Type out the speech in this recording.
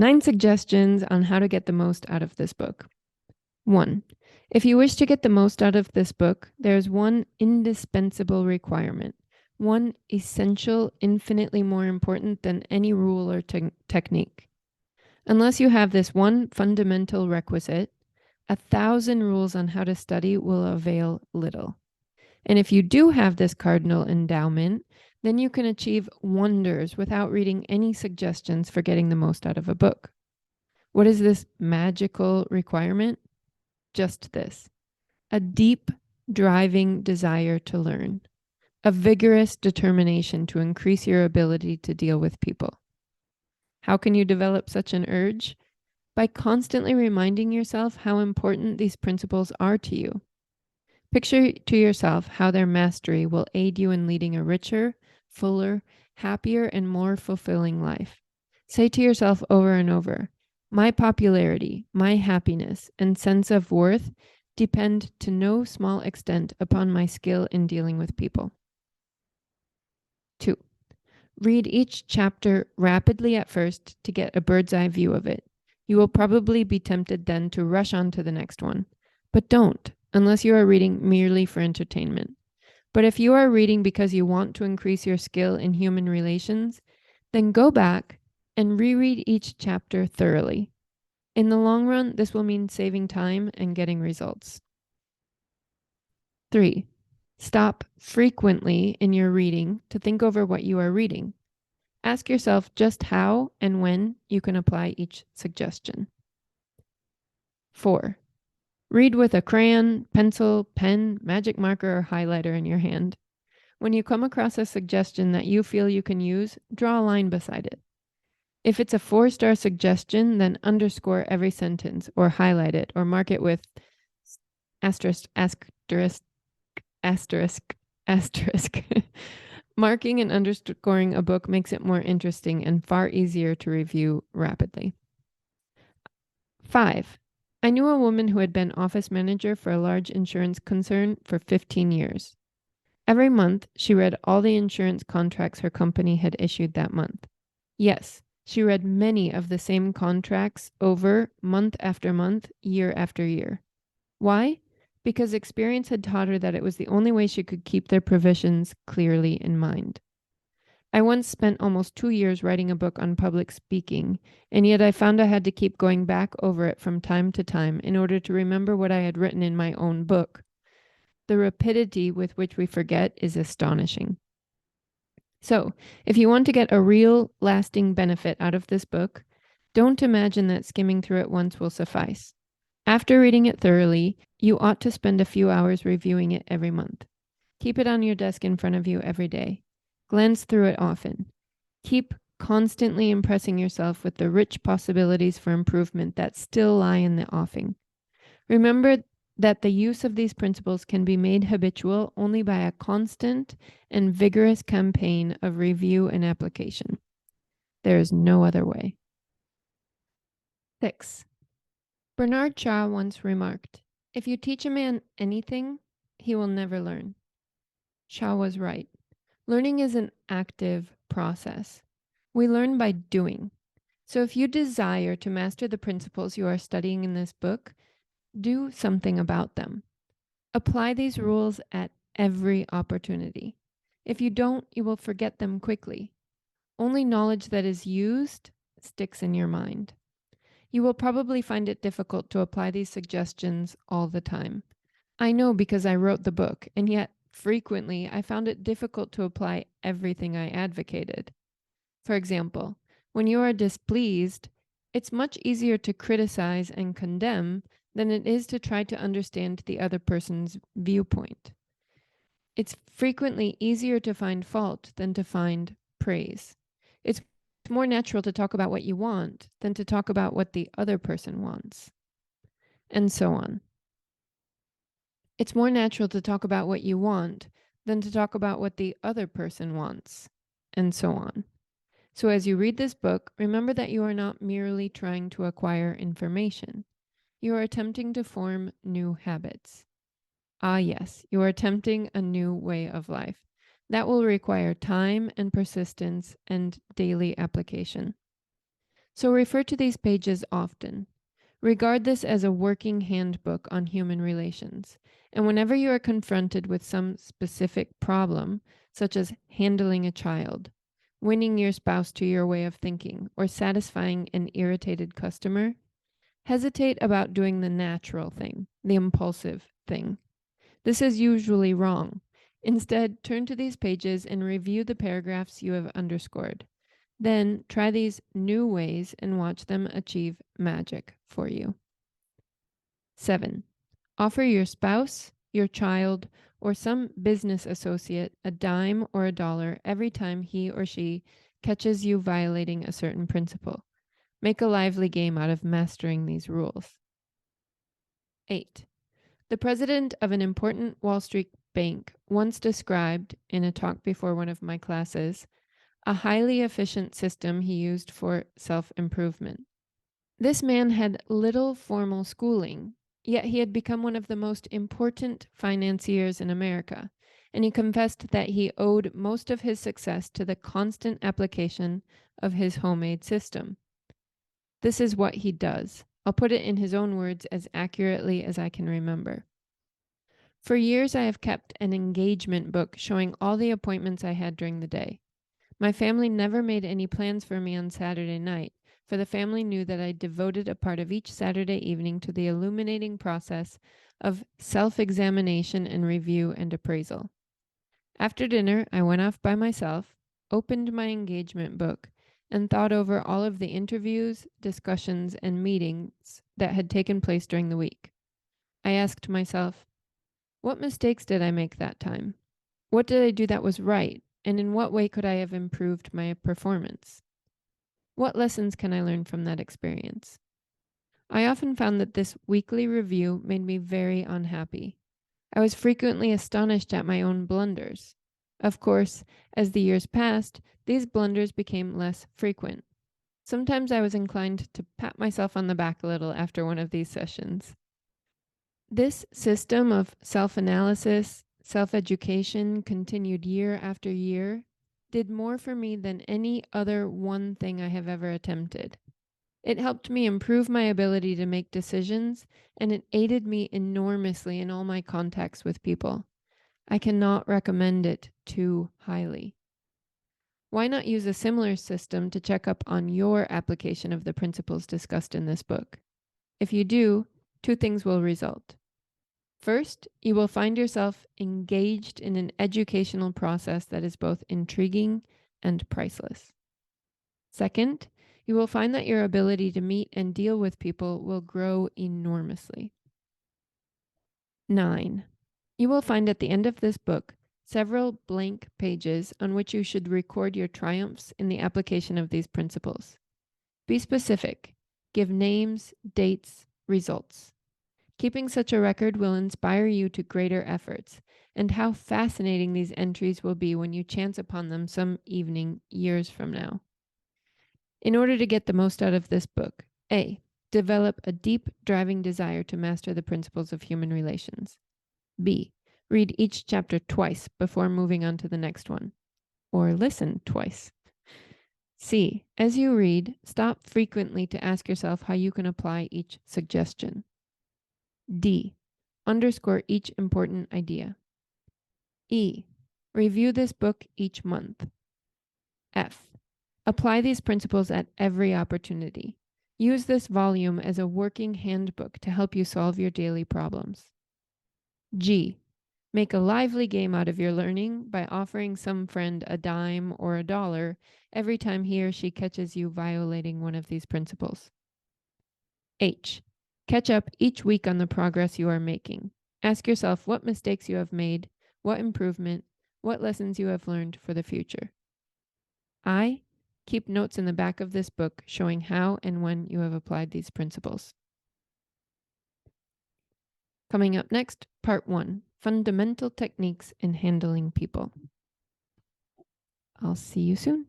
9 suggestions on how to get the most out of this book. 1. If you wish to get the most out of this book, there is one indispensable requirement, one essential, infinitely more important than any rule or technique. Unless you have this one fundamental requisite, 1,000 rules on how to study will avail little. And if you do have this cardinal endowment, then you can achieve wonders without reading any suggestions for getting the most out of a book. What is this magical requirement? Just this: a deep, driving desire to learn, a vigorous determination to increase your ability to deal with people. How can you develop such an urge? By constantly reminding yourself how important these principles are to you. Picture to yourself how their mastery will aid you in leading a richer, fuller, happier, and more fulfilling life. Say to yourself over and over, my popularity, my happiness, and sense of worth depend to no small extent upon my skill in dealing with people. 2. Read each chapter rapidly at first to get a bird's eye view of it. You will probably be tempted then to rush on to the next one. But don't, unless you are reading merely for entertainment. But if you are reading because you want to increase your skill in human relations, then go back and reread each chapter thoroughly. In the long run, this will mean saving time and getting results. 3. Stop frequently in your reading to think over what you are reading. Ask yourself just how and when you can apply each suggestion. 4. Read with a crayon, pencil, pen, magic marker, or highlighter in your hand. When you come across a suggestion that you feel you can use, draw a line beside it. If it's a 4-star suggestion, then underscore every sentence or highlight it or mark it with asterisk, asterisk, asterisk, asterisk. Marking and underscoring a book makes it more interesting and far easier to review rapidly. 5. I knew a woman who had been office manager for a large insurance concern for 15 years. Every month, she read all the insurance contracts her company had issued that month. Yes, she read many of the same contracts over month after month, year after year. Why? Because experience had taught her that it was the only way she could keep their provisions clearly in mind. I once spent almost 2 years writing a book on public speaking, and yet I found I had to keep going back over it from time to time in order to remember what I had written in my own book. The rapidity with which we forget is astonishing. So, if you want to get a real, lasting benefit out of this book, don't imagine that skimming through it once will suffice. After reading it thoroughly, you ought to spend a few hours reviewing it every month. Keep it on your desk in front of you every day. Glance through it often. Keep constantly impressing yourself with the rich possibilities for improvement that still lie in the offing. Remember that the use of these principles can be made habitual only by a constant and vigorous campaign of review and application. There is no other way. 6. Bernard Shaw once remarked, "If you teach a man anything, he will never learn." Shaw was right. Learning is an active process. We learn by doing. So if you desire to master the principles you are studying in this book, do something about them. Apply these rules at every opportunity. If you don't, you will forget them quickly. Only knowledge that is used sticks in your mind. You will probably find it difficult to apply these suggestions all the time. I know because I wrote the book, and yet frequently I found it difficult to apply everything I advocated. For example, when you are displeased, it's much easier to criticize and condemn than it is to try to understand the other person's viewpoint. It's frequently easier to find fault than to find praise. It's more natural to talk about what you want than to talk about what the other person wants, and so on. It's more natural to talk about what you want than to talk about what the other person wants, and so on. So as you read this book, remember that you are not merely trying to acquire information. You are attempting to form new habits. Ah, yes, you are attempting a new way of life. That will require time and persistence and daily application. So refer to these pages often. Regard this as a working handbook on human relations. And whenever you are confronted with some specific problem, such as handling a child, winning your spouse to your way of thinking, or satisfying an irritated customer, hesitate about doing the natural thing, the impulsive thing. This is usually wrong. Instead, turn to these pages and review the paragraphs you have underscored. Then try these new ways and watch them achieve magic for you. 7. Offer your spouse, your child, or some business associate a dime or a dollar every time he or she catches you violating a certain principle. Make a lively game out of mastering these rules. 8. The president of an important Wall Street bank once described, in a talk before one of my classes, a highly efficient system he used for self-improvement. This man had little formal schooling, yet he had become one of the most important financiers in America, and he confessed that he owed most of his success to the constant application of his homemade system. This is what he does. I'll put it in his own words as accurately as I can remember. For years, I have kept an engagement book showing all the appointments I had during the day. My family never made any plans for me on Saturday night, for the family knew that I devoted a part of each Saturday evening to the illuminating process of self-examination and review and appraisal. After dinner, I went off by myself, opened my engagement book, and thought over all of the interviews, discussions, and meetings that had taken place during the week. I asked myself, what mistakes did I make that time? What did I do that was right? And in what way could I have improved my performance? What lessons can I learn from that experience? I often found that this weekly review made me very unhappy. I was frequently astonished at my own blunders. Of course, as the years passed, these blunders became less frequent. Sometimes I was inclined to pat myself on the back a little after one of these sessions. This system of self-analysis, self-education, continued year after year, did more for me than any other one thing I have ever attempted. It helped me improve my ability to make decisions, and it aided me enormously in all my contacts with people. I cannot recommend it too highly. Why not use a similar system to check up on your application of the principles discussed in this book? If you do, two things will result. First, you will find yourself engaged in an educational process that is both intriguing and priceless. Second, you will find that your ability to meet and deal with people will grow enormously. 9. You will find at the end of this book several blank pages on which you should record your triumphs in the application of these principles. Be specific. Give names, dates, results. Keeping such a record will inspire you to greater efforts, and how fascinating these entries will be when you chance upon them some evening years from now. In order to get the most out of this book, A. Develop a deep, driving desire to master the principles of human relations. B. Read each chapter twice before moving on to the next one, or listen twice. C. As you read, stop frequently to ask yourself how you can apply each suggestion. D. Underscore each important idea. E. Review this book each month. F. Apply these principles at every opportunity. Use this volume as a working handbook to help you solve your daily problems. G. Make a lively game out of your learning by offering some friend a dime or a dollar every time he or she catches you violating one of these principles. H. Catch up each week on the progress you are making. Ask yourself what mistakes you have made, what improvement, what lessons you have learned for the future. I. Keep notes in the back of this book showing how and when you have applied these principles. Coming up next, Part 1, Fundamental Techniques in Handling People. I'll see you soon.